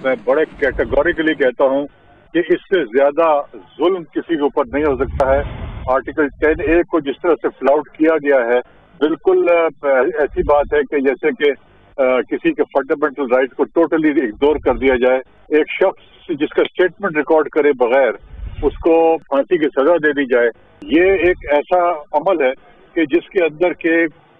मैं बड़े कैटेगोरिकली कहता हूँ कि इससे ज्यादा जुल्म किसी के ऊपर नहीं हो सकता है। आर्टिकल 10A को जिस तरह से फ्लाउट किया गया है, बिल्कुल ऐसी बात है कि जैसे कि किसी के फंडामेंटल राइट को टोटली इग्नोर कर दिया जाए। एक शख्स जिसका स्टेटमेंट रिकॉर्ड करे बगैर उसको फांसी की सजा दे दी जाए, ये एक ऐसा अमल है कि जिसके अंदर के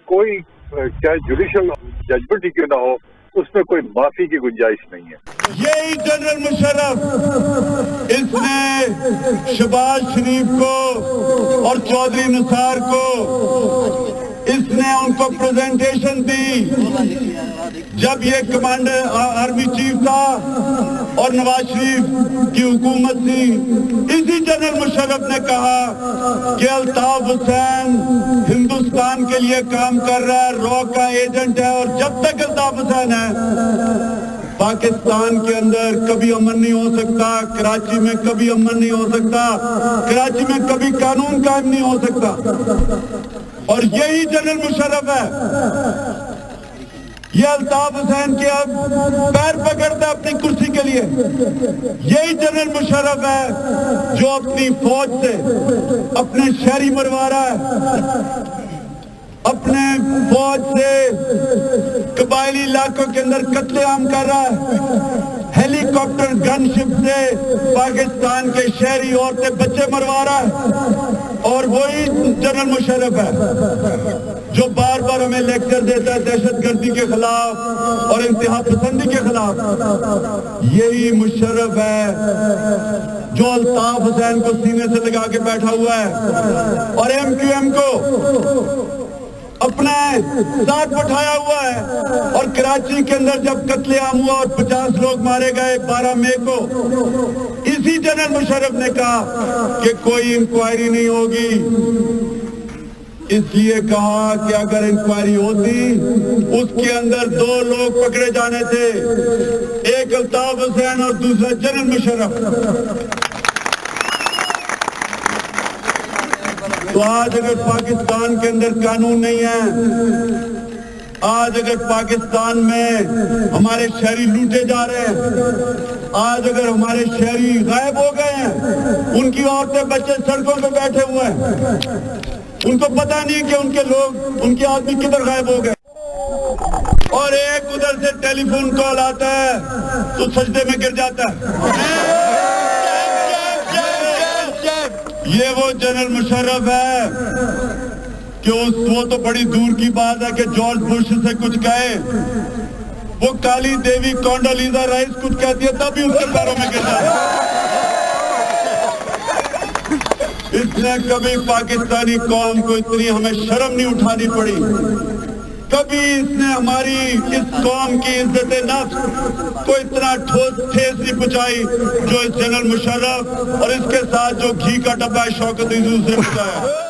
कोई चाहे जुडिशल जजमेंट ही क्यों ना हो, उसमें कोई माफी की गुंजाइश नहीं है। यही जनरल मुशर्रफ, इसने शहबाज शरीफ को और चौधरी निसार को, इसने उनको प्रेजेंटेशन दी जब ये कमांडर आर्मी चीफ था और नवाज शरीफ की हुकूमत थी। इसी जनरल मुशर्रफ ने कहा कि अल्ताफ हुसैन हिंदुस्तान के लिए काम कर रहा है, रॉ का एजेंट है, और जब तक अल्ताफ हुसैन है पाकिस्तान के अंदर कभी अमन नहीं हो सकता, कराची में कभी अमन नहीं हो सकता, कराची में कभी कानून कायम नहीं हो सकता। और यही जनरल मुशर्रफ है, ये अल्ताफ हुसैन के अब पैर पकड़ता है अपनी कुर्सी के लिए। यही जनरल मुशर्रफ है जो अपनी फौज से अपने शहरी मरवा रहा है, अपने फौज से कबायली इलाकों के अंदर कत्लेआम कर रहा है, हेलीकॉप्टर गनशिप से पाकिस्तान के शहरी औरतें बच्चे मरवा रहा है। और वही जनरल मुशर्रफ है जो बार बार हमें लेक्चर देता है दहशतगर्दी के खिलाफ और इंतहा पसंदी के खिलाफ। यही मुशर्रफ है जो अल्ताफ हुसैन को सीने से लगा के बैठा हुआ है और MQM को अपने साथ बैठाया हुआ है। और कराची के अंदर जब कत्लेआम हुआ और 50 लोग मारे गए 12 मई को, इसी जनरल मुशर्रफ ने कहा कि कोई इंक्वायरी नहीं होगी। इसलिए कहा कि अगर इंक्वायरी होती, उसके अंदर 2 लोग पकड़े जाने थे, एक अल्ताफ हुसैन और दूसरा जनरल मुशर्रफ। तो आज अगर पाकिस्तान के अंदर कानून नहीं है, आज अगर पाकिस्तान में हमारे शहरी लूटे जा रहे हैं, आज अगर हमारे शहरी गायब हो गए हैं, उनकी औरतें बच्चे सड़कों पे बैठे हुए हैं, उनको पता नहीं कि उनके लोग, उनके आदमी किधर गायब हो गए, और एक उधर से टेलीफोन कॉल आता है तो सजदे में गिर जाता है। ये वो जनरल मुशर्रफ है कि वो तो बड़ी दूर की बात है कि जॉर्ज बुश से कुछ कहे, वो काली देवी कोंडोलीजा राइस कुछ कहती है तभी उसके पैरों में गिर जाता है। इसने कभी पाकिस्तानी कौम को इतनी हमें शर्म नहीं उठानी पड़ी, कभी इसने हमारी इस कौम की इज्जत नफ्स को इतना ठेस नहीं पहुंचाई जो इस जनरल मुशर्रफ और इसके साथ जो घी का डब्बा है शौकत यूसुफ से पहुंचाया।